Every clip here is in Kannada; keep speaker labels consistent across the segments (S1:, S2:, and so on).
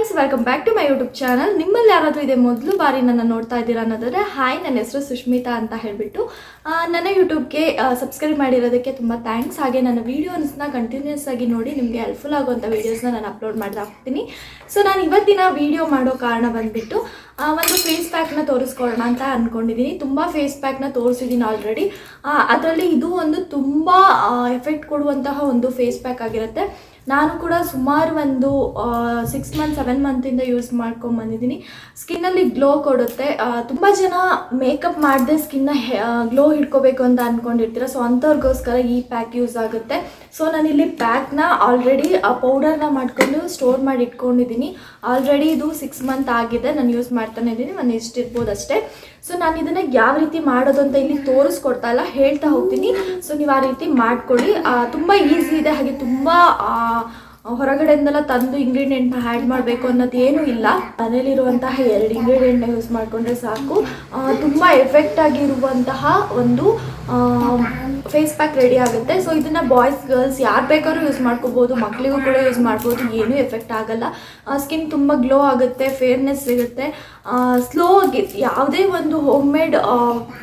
S1: Friends, welcome back to my YouTube channel. ನಿಮ್ಮಲ್ಲಿ ಯಾರಾದರೂ ಇದೆ ಮೊದಲು ಬಾರಿ ನನ್ನ ನೋಡ್ತಾ ಇದ್ದೀರಾ ಅನ್ನೋದಾದರೆ ಹಾಯ್, ನನ್ನ ಹೆಸರು ಸುಷ್ಮಿತಾ ಅಂತ ಹೇಳಿಬಿಟ್ಟು ನನ್ನ ಯೂಟ್ಯೂಬ್ಗೆ ಸಬ್ಸ್ಕ್ರೈಬ್ ಮಾಡಿರೋದಕ್ಕೆ ತುಂಬ ಥ್ಯಾಂಕ್ಸ್. ಹಾಗೆ ನನ್ನ ವೀಡಿಯೋಸ್ನ ಕಂಟಿನ್ಯೂಸ್ ಆಗಿ ನೋಡಿ ನಿಮಗೆ ಹೆಲ್ಪ್ಫುಲ್ ಆಗುವಂಥ ವೀಡಿಯೋಸ್ನ ನಾನು ಅಪ್ಲೋಡ್ ಮಾಡ್ತಾ ಹೋಗ್ತೀನಿ. ಸೊ ನಾನು ಇವತ್ತಿನ ವೀಡಿಯೋ ಮಾಡೋ ಕಾರಣ ಬಂದುಬಿಟ್ಟು ಒಂದು ಫೇಸ್ ಪ್ಯಾಕ್ನ ತೋರಿಸ್ಕೊಳ್ಳೋಣ ಅಂತ ಅಂದ್ಕೊಂಡಿದ್ದೀನಿ. ತುಂಬ ಫೇಸ್ ಪ್ಯಾಕ್ನ ತೋರಿಸಿದ್ದೀನಿ ಆಲ್ರೆಡಿ. ಅದರಲ್ಲಿ ಇದು ಒಂದು ತುಂಬ ಎಫೆಕ್ಟ್ ಕೊಡುವಂತಹ ಒಂದು ಫೇಸ್ ಪ್ಯಾಕ್ ಆಗಿರುತ್ತೆ. ನಾನು ಕೂಡ ಸುಮಾರು ಒಂದು 6 ಮಂತ್ 7 ಮಂತಿಂದ ಯೂಸ್ ಮಾಡ್ಕೊಂಬಂದಿದ್ದೀನಿ. ಸ್ಕಿನ್ನಲ್ಲಿ ಗ್ಲೋ ಕೊಡುತ್ತೆ. ತುಂಬ ಜನ ಮೇಕಪ್ ಮಾಡದೆ ಸ್ಕಿನ್ನ ಗ್ಲೋ ಹಿಡ್ಕೋಬೇಕು ಅಂತ ಅಂದ್ಕೊಂಡಿರ್ತೀರ. ಸೊ ಅಂಥವ್ರಿಗೋಸ್ಕರ ಈ ಪ್ಯಾಕ್ ಯೂಸ್ ಆಗುತ್ತೆ. ಸೊ ನಾನಿಲ್ಲಿ ಪ್ಯಾಕ್ನ ಆಲ್ರೆಡಿ ಪೌಡರ್ನ ಮಾಡಿಕೊಂಡು ಸ್ಟೋರ್ ಮಾಡಿ ಇಟ್ಕೊಂಡಿದ್ದೀನಿ. ಆಲ್ರೆಡಿ ಇದು 6 ಮಂತ್ ಆಗಿದೆ, ನಾನು ಯೂಸ್ ಮಾಡ್ತಾನೆ ಇದ್ದೀನಿ. ನಾನು ಇಷ್ಟಿರ್ಬೋದು ಅಷ್ಟೇ. ಸೊ ನಾನು ಇದನ್ನು ಯಾವ ರೀತಿ ಮಾಡೋದು ಅಂತ ಇಲ್ಲಿ ತೋರಿಸ್ಕೊಡ್ತಾ ಇಲ್ಲ, ಹೇಳ್ತಾ ಹೋಗ್ತೀನಿ. ಸೊ ನೀವು ಆ ರೀತಿ ಮಾಡ್ಕೊಳ್ಳಿ. ತುಂಬ ಈಸಿ ಇದೆ. ಹಾಗೆ ತುಂಬ ಹೊರಗಡೆಯಿಂದೆಲ್ಲ ತಂದು ಇಂಗ್ರೀಡಿಯೆಂಟ್ನ ಆ್ಯಡ್ ಮಾಡಬೇಕು ಅನ್ನೋದು ಏನೂ ಇಲ್ಲ. ಮನೇಲಿರುವಂತಹ 2 ಇಂಗ್ರೀಡಿಯೆಂಟ್ನ ಯೂಸ್ ಮಾಡಿಕೊಂಡ್ರೆ ಸಾಕು. ತುಂಬ ಎಫೆಕ್ಟ್ ಆಗಿರುವಂತಹ ಒಂದು ಫೇಸ್ ಪ್ಯಾಕ್ ರೆಡಿ ಆಗುತ್ತೆ. ಸೊ ಇದನ್ನು ಬಾಯ್ಸ್ ಗರ್ಲ್ಸ್ ಯಾರು ಬೇಕಾದ್ರೂ ಯೂಸ್ ಮಾಡ್ಕೋಬೋದು, ಮಕ್ಕಳಿಗೂ ಕೂಡ ಯೂಸ್ ಮಾಡ್ಬೋದು. ಏನೂ ಎಫೆಕ್ಟ್ ಆಗಲ್ಲ. ಸ್ಕಿನ್ ತುಂಬ ಗ್ಲೋ ಆಗುತ್ತೆ, ಫೇರ್ನೆಸ್ ಸಿಗುತ್ತೆ. ಸ್ಲೋ ಆಗಿ ಯಾವುದೇ ಒಂದು ಹೋಮ್ ಮೇಡ್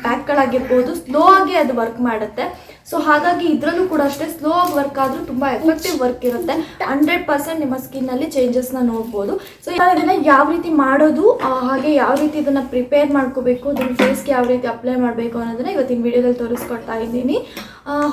S1: ಪ್ಯಾಕ್ಗಳಾಗಿರ್ಬೋದು, ಸ್ಲೋ ಆಗಿ ಅದು ವರ್ಕ್ ಮಾಡುತ್ತೆ. ಸೊ ಹಾಗಾಗಿ ಇದರಲ್ಲೂ ಕೂಡ ಅಷ್ಟೇ, ಸ್ಲೋ ಆಗಿ ವರ್ಕ್ ಆದರೂ ತುಂಬ ಎಫೆಕ್ಟಿವ್ ವರ್ಕ್ ಇರುತ್ತೆ. 100% ನಿಮ್ಮ ಸ್ಕಿನ್ನಲ್ಲಿ ಚೇಂಜಸ್ನ ನೋಡ್ಬೋದು. ಸೊ ಇದನ್ನು ಯಾವ ರೀತಿ ಮಾಡೋದು, ಹಾಗೆ ಯಾವ ರೀತಿ ಇದನ್ನು ಪ್ರಿಪೇರ್ ಮಾಡ್ಕೋಬೇಕು, ಅದನ್ನು ಫೇಸ್ಗೆ ಯಾವ ರೀತಿ ಅಪ್ಲೈ ಮಾಡಬೇಕು ಅನ್ನೋದನ್ನು ಇವತ್ತಿನ ವೀಡಿಯೋದಲ್ಲಿ ತೋರಿಸ್ಕೊಡ್ತಾ ಇದ್ದೀನಿ.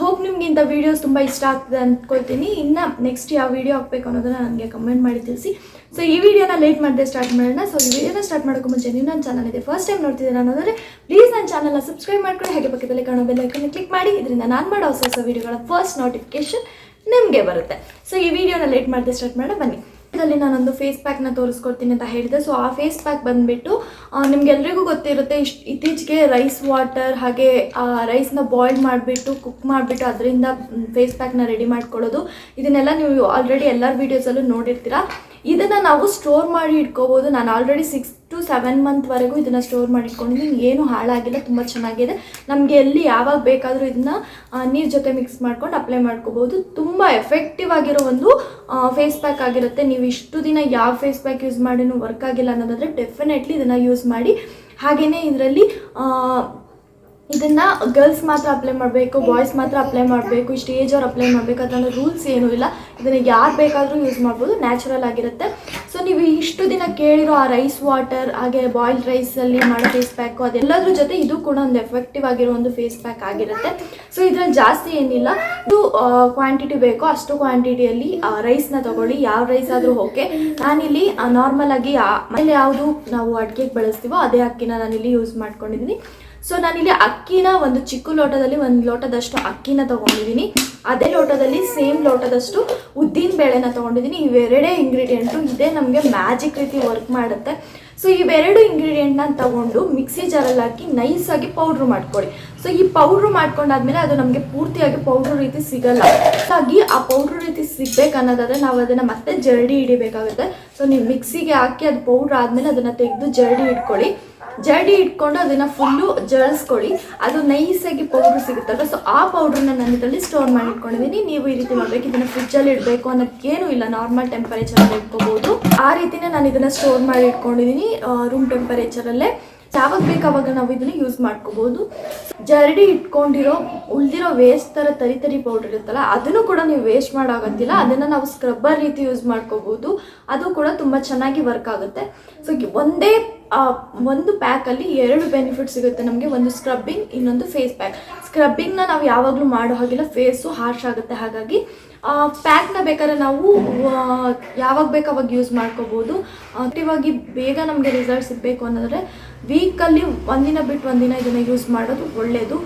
S1: ಹೋಪ್ ನಿಮ್ಗೆ ಇಂಥ ವೀಡಿಯೋಸ್ ತುಂಬ ಇಷ್ಟ ಆಗ್ತದೆ ಅಂದ್ಕೊಳ್ತೀನಿ. ಇನ್ನು ನೆಕ್ಸ್ಟ್ ಯಾವ ವೀಡಿಯೋ ಹಾಕಬೇಕು ಅನ್ನೋದನ್ನು ನನಗೆ ಕಮೆಂಟ್ ಮಾಡಿ ತಿಳಿಸಿ. ಸೊ ಈ ವಿಡಿಯೋನ ಲೇಟ್ ಮಾಡದೆ ಸ್ಟಾರ್ಟ್ ಮಾಡೋಣ. ಸೊ ಈ ವಿಡಿಯೋನ ಸ್ಟಾರ್ಟ್ ಮಾಡೋಕ್ಕೂ ಮುಂಚೆ ನೀವು ನನ್ನ ಚಾನಲ್ ಇದೆ ಫಸ್ಟ್ ಟೈಮ್ ನೋಡ್ತಿದ್ದೀರಾ ಅನ್ನೋದಾದರೆ ಪ್ಲೀಸ್ ನನ್ನ ಚಾನಲ್ನ ಸಬ್ಸ್ಕ್ರೈಬ್ ಮಾಡ್ಕೊಳ್ಳಿ. ಹಾಗೆ ಪಕ್ಕದಲ್ಲಿ ಕಾಣೋ ಬೆಲ್ ಐಕನ್ನ ಕ್ಲಿಕ್ ಮಾಡಿ. ಇದರಿಂದ ನಾನು ಮಾಡೋ ಹೊಸ ವಿಡಿಯೋಗಳ ಫಸ್ಟ್ ನೋಟಿಫಿಕೇಶನ್ ನಿಮಗೆ ಬರುತ್ತೆ. ಸೊ ಈ ವಿಡಿಯೋನ ಲೇಟ್ ಮಾಡದೆ ಸ್ಟಾರ್ಟ್ ಮಾಡೋಣ, ಬನ್ನಿ. ಇದರಲ್ಲಿ ನಾನೊಂದು ಫೇಸ್ ಪ್ಯಾಕ್ನ ತೋರಿಸ್ಕೊಡ್ತೀನಿ ಅಂತ ಹೇಳಿದೆ. ಸೊ ಆ ಫೇಸ್ ಪ್ಯಾಕ್ ಬಂದುಬಿಟ್ಟು ನಿಮ್ಗೆಲ್ರಿಗೂ ಗೊತ್ತಿರುತ್ತೆ. ಇತ್ತೀಚೆಗೆ ರೈಸ್ ವಾಟರ್ ಹಾಗೆ ರೈಸ್ನ ಬಾಯ್ಲ್ ಮಾಡಿಬಿಟ್ಟು ಕುಕ್ ಮಾಡಿಬಿಟ್ಟು ಅದರಿಂದ ಫೇಸ್ ಪ್ಯಾಕ್ನ ರೆಡಿ ಮಾಡ್ಕೊಳ್ಳೋದು, ಇದನ್ನೆಲ್ಲ ನೀವು ಆಲ್ರೆಡಿ ಎಲ್ಲರ ವೀಡಿಯೋಸಲ್ಲೂ ನೋಡಿರ್ತೀರ. ಇದನ್ನು ನಾವು ಸ್ಟೋರ್ ಮಾಡಿ ಇಟ್ಕೋಬೋದು. ನಾನು ಆಲ್ರೆಡಿ 6 to 7 ಮಂತ್ವರೆಗೂ ಇದನ್ನು ಸ್ಟೋರ್ ಮಾಡಿ ಇಟ್ಕೊಂಡಿದ್ದೀನಿ. ಏನೂ ಹಾಳಾಗಿಲ್ಲ, ತುಂಬ ಚೆನ್ನಾಗಿದೆ. ನಮಗೆ ಎಲ್ಲಿ ಯಾವಾಗ ಬೇಕಾದರೂ ಇದನ್ನು ನೀರು ಜೊತೆ ಮಿಕ್ಸ್ ಮಾಡ್ಕೊಂಡು ಅಪ್ಲೈ ಮಾಡ್ಕೋಬೋದು. ತುಂಬ ಎಫೆಕ್ಟಿವ್ ಆಗಿರೋ ಒಂದು ಫೇಸ್ ಪ್ಯಾಕ್ ಆಗಿರುತ್ತೆ. ನೀವು ಇಷ್ಟು ದಿನ ಯಾವ ಫೇಸ್ ಪ್ಯಾಕ್ ಯೂಸ್ ಮಾಡಿನೂ ವರ್ಕ್ ಆಗಿಲ್ಲ ಅನ್ನೋದಾದರೆ ಡೆಫಿನೆಟ್ಲಿ ಇದನ್ನು ಯೂಸ್ ಮಾಡಿ. ಹಾಗೆಯೇ ಇದರಲ್ಲಿ ಇದನ್ನು ಗರ್ಲ್ಸ್ ಮಾತ್ರ ಅಪ್ಲೈ ಮಾಡಬೇಕು, ಬಾಯ್ಸ್ ಮಾತ್ರ ಅಪ್ಲೈ ಮಾಡಬೇಕು, ಇಷ್ಟು ಏಜ್ ಅವ್ರು ಅಪ್ಲೈ ಮಾಡಬೇಕು ಅದನ್ನು ರೂಲ್ಸ್ ಏನೂ ಇಲ್ಲ. ಇದನ್ನು ಯಾರು ಬೇಕಾದರೂ ಯೂಸ್ ಮಾಡ್ಬೋದು, ನ್ಯಾಚುರಲ್ ಆಗಿರುತ್ತೆ. ಸೊ ನೀವು ಇಷ್ಟು ದಿನ ಕೇಳಿರೋ ಆ ರೈಸ್ ವಾಟರ್ ಹಾಗೆ ಬಾಯ್ಲ್ಡ್ ರೈಸಲ್ಲಿ ಮಾಡೋ ಫೇಸ್ ಪ್ಯಾಕು ಅದೆಲ್ಲದ್ರ ಜೊತೆ ಇದು ಕೂಡ ಒಂದು ಎಫೆಕ್ಟಿವ್ ಆಗಿರೋ ಒಂದು ಫೇಸ್ ಪ್ಯಾಕ್ ಆಗಿರುತ್ತೆ. ಸೊ ಇದರಲ್ಲಿ ಜಾಸ್ತಿ ಏನಿಲ್ಲ, ಇದು ಕ್ವಾಂಟಿಟಿ ಬೇಕೋ ಅಷ್ಟು ಕ್ವಾಂಟಿಟಿಯಲ್ಲಿ ರೈಸ್ನ ತೊಗೊಳ್ಳಿ. ಯಾವ ರೈಸ್ ಆದರೂ ಓಕೆ. ನಾನಿಲ್ಲಿ ನಾರ್ಮಲ್ ಆಗಿ ಮನೇಲಿ ಯಾವುದು ನಾವು ಅಡುಗೆಗೆ ಬಳಸ್ತೀವೋ ಅದೇ ಅಕ್ಕಿನ ನಾನಿಲ್ಲಿ ಯೂಸ್ ಮಾಡ್ಕೊಂಡಿದ್ದೀನಿ. ಸೊ ನಾನಿಲ್ಲಿ ಅಕ್ಕಿನ ಒಂದು ಚಿಕ್ಕ ಲೋಟದಲ್ಲಿ 1 ಲೋಟದಷ್ಟು ಅಕ್ಕಿನ ತೊಗೊಂಡಿದ್ದೀನಿ. ಅದೇ ಲೋಟದಲ್ಲಿ ಸೇಮ್ ಲೋಟದಷ್ಟು ಉದ್ದಿನ ಬೇಳೆನ ತೊಗೊಂಡಿದ್ದೀನಿ. ಇವೆರಡೇ ಇಂಗ್ರೀಡಿಯೆಂಟು ಇದೇ ನಮಗೆ ಮ್ಯಾಜಿಕ್ ರೀತಿ ವರ್ಕ್ ಮಾಡುತ್ತೆ. ಸೊ ಇವೆರಡು ಇಂಗ್ರೀಡಿಯೆಂಟ್ನ ತಗೊಂಡು ಮಿಕ್ಸಿ ಜಾರಲ್ಲಿ ಹಾಕಿ ನೈಸಾಗಿ ಪೌಡ್ರ್ ಮಾಡ್ಕೊಳ್ಳಿ. ಸೊ ಈ ಪೌಡ್ರ್ ಮಾಡ್ಕೊಂಡಾದ್ಮೇಲೆ ಅದು ನಮಗೆ ಪೂರ್ತಿಯಾಗಿ ಪೌಡ್ರ್ ರೀತಿ ಸಿಗಲ್ಲ. ಹಾಗಾಗಿ ಆ ಪೌಡ್ರ್ ರೀತಿ ಸಿಗಬೇಕನ್ನೋದಾದರೆ ನಾವು ಅದನ್ನು ಮತ್ತೆ ಜರಡಿ ಹಿಡಿಬೇಕಾಗುತ್ತೆ. ಸೊ ನೀವು ಮಿಕ್ಸಿಗೆ ಹಾಕಿ ಅದು ಪೌಡ್ರ್ ಆದಮೇಲೆ ಅದನ್ನು ತೆಗೆದು ಜರಡಿ ಇಟ್ಕೊಳ್ಳಿ. ಜರಡಿ ಇಟ್ಕೊಂಡು ಅದನ್ನು ಫುಲ್ಲು ಜಳಿಸ್ಕೊಳ್ಳಿ. ಅದು ನೈಸಾಗಿ ಪೌಡ್ರ್ ಸಿಗುತ್ತಲ್ಲ, ಸೊ ಆ ಪೌಡ್ರನ್ನ ನಾನು ಇದರಲ್ಲಿ ಸ್ಟೋರ್ ಮಾಡಿ ಇಟ್ಕೊಂಡಿದ್ದೀನಿ. ನೀವು ಈ ರೀತಿ ಮಾಡಬೇಕು. ಇದನ್ನು ಫ್ರಿಜ್ಜಲ್ಲಿ ಇಡಬೇಕು ಅನ್ನೋದಕ್ಕೇನು ಇಲ್ಲ, ನಾರ್ಮಲ್ ಟೆಂಪರೇಚರಲ್ಲಿ ಇಟ್ಕೋಬೋದು. ಆ ರೀತಿಯೇ ನಾನು ಇದನ್ನು ಸ್ಟೋರ್ ಮಾಡಿ ಇಟ್ಕೊಂಡಿದ್ದೀನಿ ರೂಮ್ ಟೆಂಪರೇಚರಲ್ಲೇ. ಯಾವಾಗ ಬೇಕು ಅವಾಗ ನಾವು ಇದನ್ನು ಯೂಸ್ ಮಾಡ್ಕೋಬೋದು. ಜರಡಿ ಇಟ್ಕೊಂಡಿರೋ ಉಳಿದಿರೋ ವೇಸ್ಟ್ ಥರ ತರಿ ಪೌಡರ್ ಇರುತ್ತಲ್ಲ, ಅದನ್ನು ಕೂಡ ನೀವು ವೇಸ್ಟ್ ಮಾಡೋಗತ್ತಿಲ್ಲ. ಅದನ್ನು ನಾವು ಸ್ಕ್ರಬ್ಬರ್ ರೀತಿ ಯೂಸ್ ಮಾಡ್ಕೋಬೋದು. ಅದು ಕೂಡ ತುಂಬ ಚೆನ್ನಾಗಿ ವರ್ಕ್ ಆಗುತ್ತೆ. ಸೊ ಒಂದೇ ಒಂದು ಪ್ಯಾಕಲ್ಲಿ 2 ಬೆನಿಫಿಟ್ ಸಿಗುತ್ತೆ ನಮಗೆ. ಒಂದು ಸ್ಕ್ರಬ್ಬಿಂಗ್, ಇನ್ನೊಂದು ಫೇಸ್ ಪ್ಯಾಕ್. ಸ್ಕ್ರಬ್ಬಿಂಗ್ನ ನಾವು ಯಾವಾಗಲೂ ಮಾಡೋ ಹಾಗಿಲ್ಲ, ಫೇಸು ಹಾರ್ಶ್ ಆಗುತ್ತೆ. ಹಾಗಾಗಿ ಪ್ಯಾಕ್ನ ಬೇಕಾದ್ರೆ ನಾವು ಯಾವಾಗ ಬೇಕು ಅವಾಗ ಯೂಸ್ ಮಾಡ್ಕೋಬೋದು. ಆಕ್ಟಿವಾಗಿ ಬೇಗ ನಮಗೆ ರಿಸಲ್ಟ್ ಸಿಗಬೇಕು ಅನ್ನೋದ್ರೆ ವೀಕಲ್ಲಿ ಒಂದಿನ ಬಿಟ್ಟು ಒಂದಿನ ಇದನ್ನು ಯೂಸ್ ಮಾಡೋದು ಒಳ್ಳೆಯದು.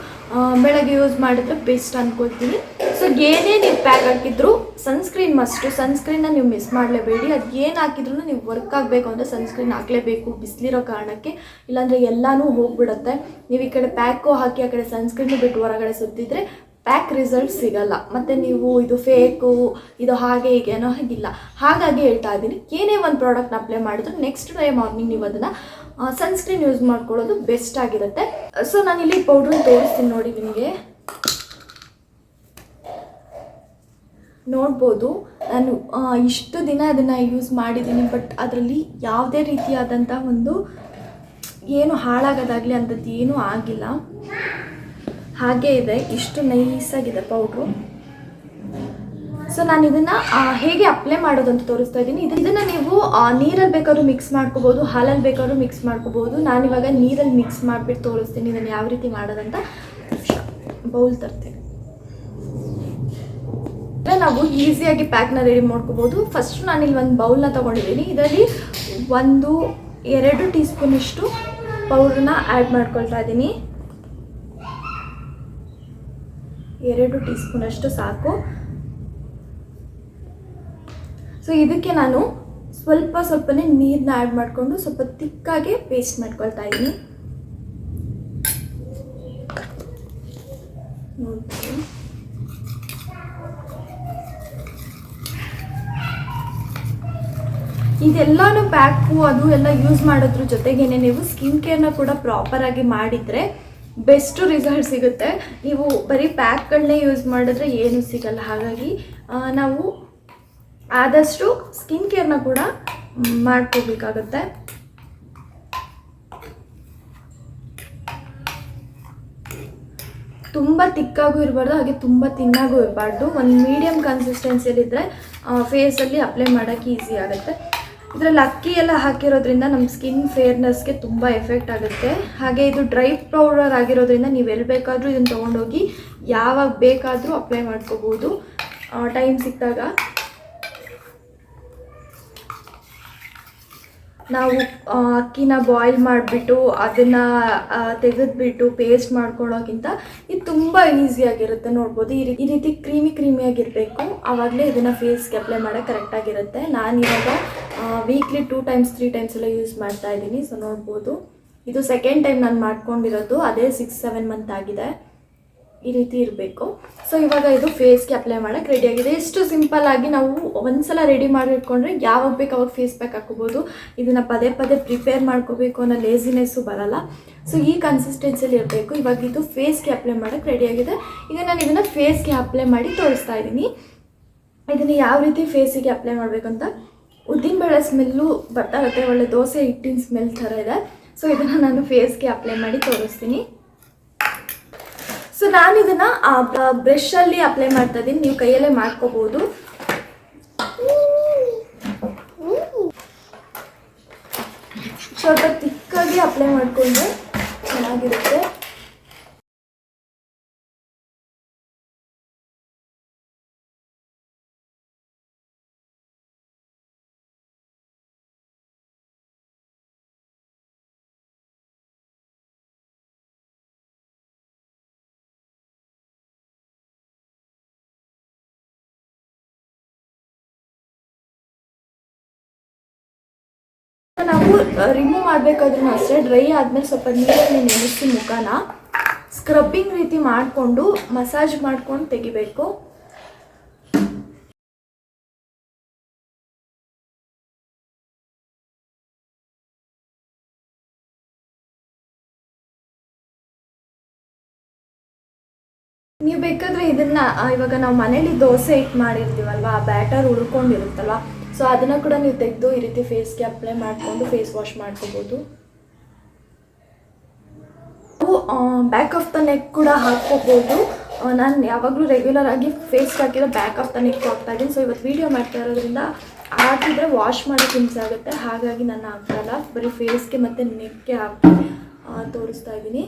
S1: ಬೆಳಗ್ಗೆ ಯೂಸ್ ಮಾಡಿದ್ರೆ ಬೆಸ್ಟ್ ಅಂದ್ಕೊಳ್ತೀನಿ. ಸೊ ಏನೇ ನೀವು ಪ್ಯಾಕ್ ಹಾಕಿದ್ರು ಸನ್ಸ್ಕ್ರೀನ್ ಮಸ್ಟು. ಸನ್ಸ್ಕ್ರೀನ್ನ ನೀವು ಮಿಸ್ ಮಾಡಲೇಬೇಡಿ. ಅದು ಏನು ಹಾಕಿದ್ರೂ ನೀವು ವರ್ಕ್ ಆಗಬೇಕು ಅಂದರೆ ಸನ್ಸ್ಕ್ರೀನ್ ಹಾಕಲೇಬೇಕು, ಬಿಸಿಲಿರೋ ಕಾರಣಕ್ಕೆ. ಇಲ್ಲಾಂದರೆ ಎಲ್ಲನೂ ಹೋಗ್ಬಿಡುತ್ತೆ. ನೀವು ಈ ಕಡೆ ಪ್ಯಾಕು ಹಾಕಿ ಆ ಕಡೆ ಸನ್ಸ್ಕ್ರೀನ್ ಬಿಟ್ಟು ಹೊರಗಡೆ ಸುತ್ತಿದ್ರೆ ಪ್ಯಾಕ್ ರಿಸಲ್ಟ್ ಸಿಗಲ್ಲ. ಮತ್ತು ನೀವು ಇದು ಫೇಕು, ಇದು ಹಾಗೆ ಹೀಗೆ ಅನ್ನೋ ಹಾಗಿಲ್ಲ. ಹಾಗಾಗಿ ಹೇಳ್ತಾ ಇದ್ದೀನಿ, ಏನೇ ಒಂದು ಪ್ರಾಡಕ್ಟ್ನ ಅಪ್ಲೈ ಮಾಡಿದ್ರು ನೆಕ್ಸ್ಟ್ ಡೇ ಮಾರ್ನಿಂಗ್ ನೀವು ಅದನ್ನು ಸನ್ಸ್ಕ್ರೀನ್ ಯೂಸ್ ಮಾಡ್ಕೊಳ್ಳೋದು ಬೆಸ್ಟ್ ಆಗಿರುತ್ತೆ. ಸೊ ನಾನಿಲ್ಲಿ ಪೌಡ್ರನ್ನ ತೋರಿಸ್ತೀನಿ ನೋಡಿ ನಿಮಗೆ. ನೋಡ್ಬೋದು ನಾನು ಇಷ್ಟು ದಿನ ಅದನ್ನು ಯೂಸ್ ಮಾಡಿದ್ದೀನಿ, ಬಟ್ ಅದರಲ್ಲಿ ಯಾವುದೇ ರೀತಿಯಾದಂಥ ಒಂದು ಏನು ಹಾಳಾಗೋದಾಗಲಿ ಅಂಥದ್ದು ಏನೂ ಆಗಿಲ್ಲ. ಹಾಗೇ ಇದೆ, ಇಷ್ಟು ನೈಸಾಗಿದೆ ಪೌಡ್ರು. ಸೊ ನಾನು ಇದನ್ನು ಹೇಗೆ ಅಪ್ಲೈ ಮಾಡೋದು ಅಂತ ತೋರಿಸ್ತಾ ಇದ್ದೀನಿ. ಇದನ್ನು ನೀವು ನೀರಲ್ಲಿ ಬೇಕಾದ್ರೂ ಮಿಕ್ಸ್ ಮಾಡ್ಕೋಬೋದು, ಹಾಲಲ್ಲಿ ಬೇಕಾದ್ರೂ ಮಿಕ್ಸ್ ಮಾಡ್ಕೋಬೋದು. ನಾನಿವಾಗ ನೀರಲ್ಲಿ ಮಿಕ್ಸ್ ಮಾಡಿಬಿಟ್ಟು ತೋರಿಸ್ತೀನಿ ಇದನ್ನು ಯಾವ ರೀತಿ ಮಾಡೋದಂತ. ಬೌಲ್ ತರ್ತೀನಿ. ನಾವು ಈಸಿಯಾಗಿ ಪ್ಯಾಕ್ನ ರೆಡಿ ಮಾಡ್ಕೋಬೋದು. ಫಸ್ಟ್ ನಾನಿಲ್ಲಿ ಒಂದು ಬೌಲ್ನ ತೊಗೊಂಡಿದ್ದೀನಿ. ಇದರಲ್ಲಿ 1-2 ಟೀ ಸ್ಪೂನಷ್ಟು ಪೌಡ್ರನ್ನ ಆ್ಯಡ್ ಮಾಡ್ಕೊಳ್ತಾ ಇದ್ದೀನಿ. 2 ಟೀ ಸ್ಪೂನಷ್ಟು ಸಾಕು. ಸೊ ಇದಕ್ಕೆ ನಾನು ಸ್ವಲ್ಪನೇ ನೀರನ್ನ ಆ್ಯಡ್ ಮಾಡಿಕೊಂಡು ಸ್ವಲ್ಪ ತಿಕ್ಕಾಗಿ ಪೇಸ್ಟ್ ಮಾಡ್ಕೊಳ್ತಾ ಇದ್ದೀನಿ. ನೋಡಿ, ಇದೆಲ್ಲನೂ ಪ್ಯಾಕು ಅದು ಎಲ್ಲ ಯೂಸ್ ಮಾಡೋದ್ರ ಜೊತೆಗೇನೆ ನೀವು ಸ್ಕಿನ್ ಕೇರ್ನ ಕೂಡ ಪ್ರಾಪರಾಗಿ ಮಾಡಿದರೆ ಬೆಸ್ಟ್ ರಿಸಲ್ಟ್ ಸಿಗುತ್ತೆ. ನೀವು ಬರೀ ಪ್ಯಾಕ್ಗಳನ್ನೇ ಯೂಸ್ ಮಾಡಿದ್ರೆ ಏನೂ ಸಿಗಲ್ಲ. ಹಾಗಾಗಿ ನಾವು ಆದಷ್ಟು ಸ್ಕಿನ್ ಕೇರ್ನ ಕೂಡ ಮಾಡ್ಕೋಬೇಕಾಗುತ್ತೆ. ತುಂಬ ತಿಕ್ಕಾಗೂ ಇರಬಾರ್ದು, ಹಾಗೆ ತುಂಬ ತಿನ್ನಾಗೂ ಇರಬಾರ್ದು. ಒಂದು ಮೀಡಿಯಮ್ ಕನ್ಸಿಸ್ಟೆನ್ಸಿಯಲ್ಲಿದ್ದರೆ ಫೇಸಲ್ಲಿ ಅಪ್ಲೈ ಮಾಡೋಕ್ಕೆ ಈಸಿ ಆಗುತ್ತೆ. ಇದರಲ್ಲಿ ಅಕ್ಕಿ ಎಲ್ಲ ಹಾಕಿರೋದ್ರಿಂದ ನಮ್ಮ ಸ್ಕಿನ್ ಫೇರ್ನೆಸ್ಗೆ ತುಂಬ ಎಫೆಕ್ಟ್ ಆಗುತ್ತೆ. ಹಾಗೆ ಇದು ಡ್ರೈ ಪೌಡರ್ ಆಗಿರೋದ್ರಿಂದ ನೀವು ಎಲ್ಲಿ ಬೇಕಾದರೂ ಇದನ್ನು ತೊಗೊಂಡೋಗಿ ಯಾವಾಗ ಬೇಕಾದರೂ ಅಪ್ಲೈ ಮಾಡ್ಕೋಬೋದು ಟೈಮ್ ಸಿಕ್ಕಾಗ. ನಾವು ಅಕ್ಕಿನ ಬಾಯ್ಲ್ ಮಾಡಿಬಿಟ್ಟು ಅದನ್ನು ತೆಗೆದುಬಿಟ್ಟು ಪೇಸ್ಟ್ ಮಾಡ್ಕೊಳ್ಳೋಕ್ಕಿಂತ ಇದು ತುಂಬ ಈಸಿಯಾಗಿರುತ್ತೆ. ನೋಡ್ಬೋದು, ಈ ರೀತಿ ಕ್ರೀಮಿಯಾಗಿರಬೇಕು, ಆವಾಗಲೇ ಇದನ್ನು ಫೇಸ್ಗೆ ಅಪ್ಲೈ ಮಾಡೋಕ್ಕೆ ಕರೆಕ್ಟಾಗಿರುತ್ತೆ. ನಾನಿವಾಗ ವೀಕ್ಲಿ 2 ಟೈಮ್ಸ್ 3 ಟೈಮ್ಸ್ ಎಲ್ಲ ಯೂಸ್ ಮಾಡ್ತಾ ಇದ್ದೀನಿ. ಸೊ ನೋಡ್ಬೋದು, ಇದು ಸೆಕೆಂಡ್ ಟೈಮ್ ನಾನು ಮಾಡ್ಕೊಂಡಿರೋದು. ಅದೇ 6-7 ಮಂತ್ ಆಗಿದೆ. ಈ ರೀತಿ ಇರಬೇಕು. ಸೊ ಇವಾಗ ಇದು ಫೇಸ್ಗೆ ಅಪ್ಲೈ ಮಾಡೋಕ್ಕೆ ರೆಡಿಯಾಗಿದೆ. ಎಷ್ಟು ಸಿಂಪಲ್ಲಾಗಿ ನಾವು ಒಂದ್ಸಲ ರೆಡಿ ಮಾಡಿಟ್ಕೊಂಡ್ರೆ ಯಾವಾಗ ಬೇಕು ಅವಾಗ ಫೇಸ್ ಪ್ಯಾಕ್ ಹಾಕೋಬೋದು. ಇದನ್ನು ಪದೇ ಪ್ರಿಪೇರ್ ಮಾಡ್ಕೋಬೇಕು ಅನ್ನೋ ಲೇಸಿನೆಸ್ಸು ಬರಲ್ಲ. ಸೊ ಈ ಕನ್ಸಿಸ್ಟೆನ್ಸಿಯಲ್ಲಿ ಇರಬೇಕು. ಇವಾಗ ಇದು ಫೇಸ್ಗೆ ಅಪ್ಲೈ ಮಾಡೋಕ್ಕೆ ರೆಡಿಯಾಗಿದೆ. ಈಗ ನಾನು ಇದನ್ನು ಫೇಸ್ಗೆ ಅಪ್ಲೈ ಮಾಡಿ ತೋರಿಸ್ತಾ ಇದ್ದೀನಿ. ಇದನ್ನು ಯಾವ ರೀತಿ ಫೇಸಿಗೆ ಅಪ್ಲೈ ಮಾಡಬೇಕು ಅಂತ. ಉದ್ದಿನಬೇಳೆ ಸ್ಮೆಲ್ಲು ಬರ್ತಾ ಇರುತ್ತೆ, ಒಳ್ಳೆ ದೋಸೆ ಹಿಟ್ಟಿನ ಸ್ಮೆಲ್ ಥರ ಇದೆ. ಸೊ ಇದನ್ನು ನಾನು ಫೇಸ್ಗೆ ಅಪ್ಲೈ ಮಾಡಿ ತೋರಿಸ್ತೀನಿ. ಸೊ ನಾನು ಇದನ್ನು ಬ್ರಷಲ್ಲಿ ಅಪ್ಲೈ ಮಾಡ್ತಾ ಇದ್ದೀನಿ. ನೀವು ಕೈಯಲ್ಲೇ ಮಾಡ್ಕೋಬೋದು. ಸ್ವಲ್ಪ ತಿಕ್ಕಾಗಿ ಅಪ್ಲೈ ಮಾಡಿಕೊಂಡ್ರೆ ಚೆನ್ನಾಗಿರುತ್ತೆ. ನಾವು ರಿಮೂವ್ ಮಾಡಬೇಕಾದ್ರೂ ಅಷ್ಟೇ ಡ್ರೈ ಆದಮೇಲೆ ಸ್ವಲ್ಪ ನೀರಲ್ಲಿ ನೆನೆಸಿ ಮುಖನ ಸ್ಕ್ರಬ್ಬಿಂಗ್ ರೀತಿ ಮಾಡಿಕೊಂಡು ಮಸಾಜ್ ಮಾಡ್ಕೊಂಡು ತೆಗಿಬೇಕು. ನೀವು ಬೇಕಾದರೆ ಇದನ್ನು ಇವಾಗ ನಾವು ಮನೇಲಿ ದೋಸೆ ಹಿಟ್ಟು ಮಾಡಿರ್ತೀವಲ್ವ, ಆ ಬ್ಯಾಟರ್ ಉಳ್ಕೊಂಡಿರುತ್ತಲ್ವ, ಸೊ ಅದನ್ನು ಕೂಡ ನೀವು ತೆಗೆದು ಈ ರೀತಿ ಫೇಸ್ಗೆ ಅಪ್ಲೈ ಮಾಡಿಕೊಂಡು ಫೇಸ್ ವಾಶ್ ಮಾಡ್ಕೋಬೋದು. ಬ್ಯಾಕ್ ಆಫ್ ದ ನೆಕ್ ಕೂಡ ಹಾಕ್ಕೋಬೋದು. ನಾನು ಯಾವಾಗಲೂ ರೆಗ್ಯುಲರ್ ಆಗಿ ಫೇಸ್ಗೆ ಹಾಕಿರೋ ಬ್ಯಾಕ್ ಆಫ್ ದ ನೆಕ್ ಹಾಕ್ತಾ ಇದ್ದೀನಿ. ಸೊ ಇವತ್ತು ವೀಡಿಯೋ ಮಾಡ್ತಾ ಇರೋದ್ರಿಂದ ಹಾಕಿದರೆ ವಾಶ್ ಮಾಡೋಕ್ಕೆ ಹಿಂಸೆ ಆಗುತ್ತೆ, ಹಾಗಾಗಿ ನಾನು ಹಾಕ್ತಾಯಿಲ್ಲ. ಬರೀ ಫೇಸ್ಗೆ ಮತ್ತು ನೆಕ್ಗೆ ಹಾಕಿ ತೋರಿಸ್ತಾ ಇದ್ದೀನಿ.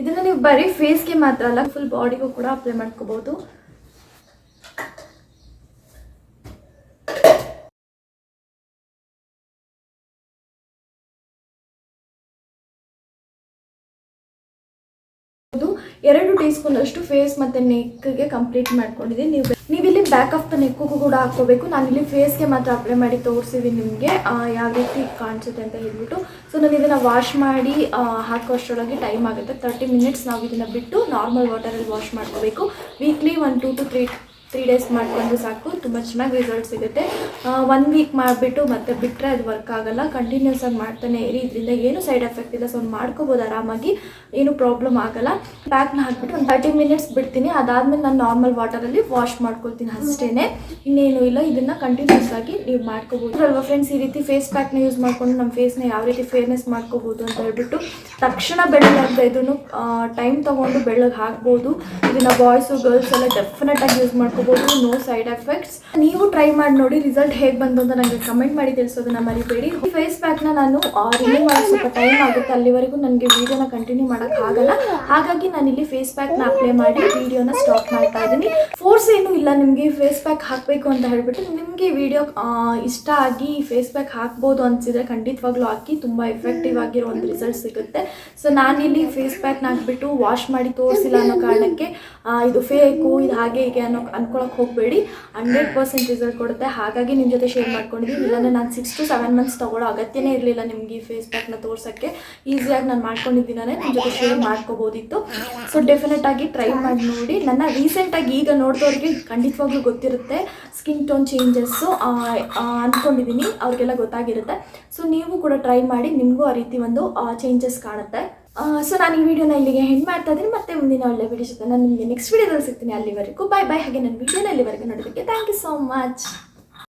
S1: ಇದನ್ನು ನೀವು ಬರೀ ಫೇಸ್ಗೆ ಮಾತ್ರ ಅಲ್ಲ, ಫುಲ್ ಬಾಡಿಗೂ ಕೂಡ ಅಪ್ಲೈ ಮಾಡ್ಕೋಬಹುದು. 2 ಟೀ ಸ್ಪೂನ್ ಅಷ್ಟು ಫೇಸ್ ಮತ್ತು ನೆಕ್ಗೆ ಕಂಪ್ಲೀಟ್ ಮಾಡ್ಕೊಂಡಿದ್ದೀನಿ. ನೀವಿಲ್ಲಿ ಬ್ಯಾಕ್ ಆಫ್ ದ ನೆಕ್ಗೂ ಕೂಡ ಹಾಕ್ಕೋಬೇಕು. ನಾನಿಲ್ಲಿ ಫೇಸ್ಗೆ ಮಾತ್ರ ಅಪ್ಲೈ ಮಾಡಿ ತೋರಿಸಿದ್ದೀನಿ ನಿಮಗೆ ಯಾವ ರೀತಿ ಕಾಣಿಸುತ್ತೆ ಅಂತ ಹೇಳ್ಬಿಟ್ಟು. ಸೊ ನಾನು ಇದನ್ನು ವಾಶ್ ಮಾಡಿ ಹಾಕೋಷ್ಟರೊಳಗೆ ಟೈಮ್ ಆಗುತ್ತೆ. 30 ಮಿನಿಟ್ಸ್ ನಾವು ಇದನ್ನು ಬಿಟ್ಟು ನಾರ್ಮಲ್ ವಾಟರಲ್ಲಿ ವಾಶ್ ಮಾಡ್ಕೋಬೇಕು. ವೀಕ್ಲಿ 1 2 to 3 ಡೇಸ್ ಮಾಡ್ಕೊಂಡು ಸಾಕು, ತುಂಬ ಚೆನ್ನಾಗಿ ರಿಸಲ್ಟ್ ಸಿಗುತ್ತೆ. 1 ವೀಕ್ ಮಾಡಿಬಿಟ್ಟು ಮತ್ತೆ ಬಿಟ್ಟರೆ ಅದು ವರ್ಕ್ ಆಗೋಲ್ಲ. ಕಂಟಿನ್ಯೂಸ್ ಆಗಿ ಮಾಡ್ತಾನೆ ಇರಿ, ಇದರಿಂದ ಏನು ಸೈಡ್ ಎಫೆಕ್ಟ್ ಇಲ್ಲ. ಸೊ ಮಾಡ್ಕೋಬೋದು ಆರಾಮಾಗಿ, ಏನು ಪ್ರಾಬ್ಲಮ್ ಆಗೋಲ್ಲ. ಪ್ಯಾಕ್ನ ಹಾಕ್ಬಿಟ್ಟು ಒಂದು 30 ಮಿನಿಟ್ಸ್ ಬಿಡ್ತೀನಿ. ಅದಾದಮೇಲೆ ನಾನು ನಾರ್ಮಲ್ ವಾಟರಲ್ಲಿ ವಾಶ್ ಮಾಡ್ಕೊಳ್ತೀನಿ ಅಷ್ಟೇ, ಇನ್ನೇನು ಇಲ್ಲ. ಇದನ್ನು ಕಂಟಿನ್ಯೂಸ್ ಆಗಿ ನೀವು ಮಾಡ್ಕೋಬೋದು ಅಲ್ವಾ ಫ್ರೆಂಡ್ಸ್. ಈ ರೀತಿ ಫೇಸ್ ಪ್ಯಾಕ್ನ ಯೂಸ್ ಮಾಡಿಕೊಂಡು ನಮ್ಮ ಫೇಸ್ನ ಯಾವ ರೀತಿ ಫೇರ್ನೆಸ್ ಮಾಡ್ಕೋಬೋದು ಅಂತ ಹೇಳ್ಬಿಟ್ಟು ತಕ್ಷಣ ಬೆಳ್ಳಗಾಗದೆ ಇದನ್ನು ಟೈಮ್ ತೊಗೊಂಡು ಬೆಳ್ಳಗೆ ಹಾಕ್ಬೋದು. ಇದನ್ನು ಬಾಯ್ಸು ಗರ್ಲ್ಸ್ ಎಲ್ಲ ಡೆಫಿನೆಟಾಗಿ ಯೂಸ್ ಮಾಡ್ಕೋಬೋದು, ನೋ ಸೈಡ್ ಎಫೆಕ್ಟ್ಸ್. ನೀವು ಟ್ರೈ ಮಾಡಿ ನೋಡಿ, ರಿಸಲ್ಟ್ ಹೇಗೆ ಬಂತು ಅಂತ ನನಗೆ ಕಮೆಂಟ್ ಮಾಡಿ ತಿಳಿಸೋದನ್ನ ಮರಿಬೇಡಿ. ಫೇಸ್ ಪ್ಯಾಕ್ನ ನಾನು ರಿಮೂವ್ ಮಾಡೋಕ್ಕೆ ಸ್ವಲ್ಪ ಟೈಮ್ ಆಗುತ್ತೆ, ಅಲ್ಲಿವರೆಗೂ ನನಗೆ ವೀಡಿಯೋನ ಕಂಟಿನ್ಯೂ ಮಾಡೋಕ್ಕಾಗಲ್ಲ. ಹಾಗಾಗಿ ನಾನಿಲ್ಲಿ ಫೇಸ್ ಪ್ಯಾಕ್ನ ಅಪ್ಲೈ ಮಾಡಿ ವೀಡಿಯೋನ ಸ್ಟಾಪ್ ಮಾಡ್ತಾ ಇದ್ದೀನಿ. ಫೋರ್ಸ್ ಏನೂ ಇಲ್ಲ ನಿಮಗೆ ಫೇಸ್ ಪ್ಯಾಕ್ ಹಾಕಬೇಕು ಅಂತ ಹೇಳ್ಬಿಟ್ಟು. ನಿಮಗೆ ವಿಡಿಯೋ ಇಷ್ಟ ಆಗಿ ಫೇಸ್ ಪ್ಯಾಕ್ ಹಾಕ್ಬೋದು ಅನಿಸಿದ್ರೆ ಖಂಡಿತವಾಗ್ಲೂ ಹಾಕಿ, ತುಂಬ ಎಫೆಕ್ಟಿವ್ ಆಗಿರೋ ಒಂದು ರಿಸಲ್ಟ್ ಸಿಗುತ್ತೆ. ಸೊ ನಾನಿಲ್ಲಿ ಫೇಸ್ ಪ್ಯಾಕ್ನ ಹಾಕ್ಬಿಟ್ಟು ವಾಶ್ ಮಾಡಿ ತೋರಿಸಿಲ್ಲ ಅನ್ನೋ ಕಾರಣಕ್ಕೆ ಇದು ಫೇಕು, ಇದು ಹಾಗೆ ಹೀಗೆ ಅನ್ಕೊಳಕ್ಕೆ ಹೋಗಬೇಡಿ. 100% ರಿಸಲ್ಟ್ ಕೊಡುತ್ತೆ. ಹಾಗಾಗಿ ನಿಮ್ಮ ಜೊತೆ ಶೇರ್ ಮಾಡ್ಕೊಂಡಿದ್ದೀನಿ. ಇಲ್ಲಾಂದರೆ ನಾನು 6 to 7 months ತೊಗೊಳ್ಳೋ ಅಗತ್ಯನೇ ಇರಲಿಲ್ಲ ನಿಮಗೆ ಈ ಫೇಸ್ ಪ್ಯಾಕ್ನ ತೋರ್ಸೋಕ್ಕೆ. ಈಸಿಯಾಗಿ ನಾನು ಮಾಡ್ಕೊಂಡಿದ್ದೀನೇ ನಿಮ್ಮ ಜೊತೆ ಶೇರ್ ಮಾಡ್ಕೋಬೋದಿತ್ತು. ಸೊ ಡೆಫಿನೆಟಾಗಿ ಟ್ರೈ ಮಾಡಿ ನೋಡಿ. ನನ್ನ ರೀಸೆಂಟಾಗಿ ಈಗ ನೋಡಿದವ್ರಿಗೆ ಖಂಡಿತವಾಗ್ಲೂ ಗೊತ್ತಿರುತ್ತೆ ಸ್ಕಿನ್ ಟೋನ್ ಚೇಂಜಸ್ಸು ಅಂದ್ಕೊಂಡಿದ್ದೀನಿ, ಅವ್ರಿಗೆಲ್ಲ ಗೊತ್ತಾಗಿರುತ್ತೆ. ಸೊ ನೀವು ಕೂಡ ಟ್ರೈ ಮಾಡಿ, ನಿಮಗೂ ಆ ರೀತಿ ಒಂದು ಚೇಂಜಸ್ ಕಾಣುತ್ತೆ. ಸೊ ನಾನು ಈ ವಿಡಿಯೋನ ಇಲ್ಲಿಗೆ ಹೆಂಡ್ ಮಾಡ್ತಾ ಇದ್ದೀನಿ. ಮತ್ತೆ ಮುಂದಿನ ಒಳ್ಳೆ ವಿಡಿಯೋ ಜೊತೆ ನಾನು ನಿಮಗೆ ನೆಕ್ಸ್ಟ್ ವಿಡಿಯೋದಲ್ಲಿ ಸಿಗ್ತೀನಿ. ಅಲ್ಲಿವರೆಗೂ ಬಾಯ್ ಬಾಯ್. ಹಾಗೆ ನನ್ನ ವಿಡಿಯೋನ ಇಲ್ಲಿವರೆಗೂ ನೋಡೋದಕ್ಕೆ ಥ್ಯಾಂಕ್ ಯು ಸೋ ಮಚ್.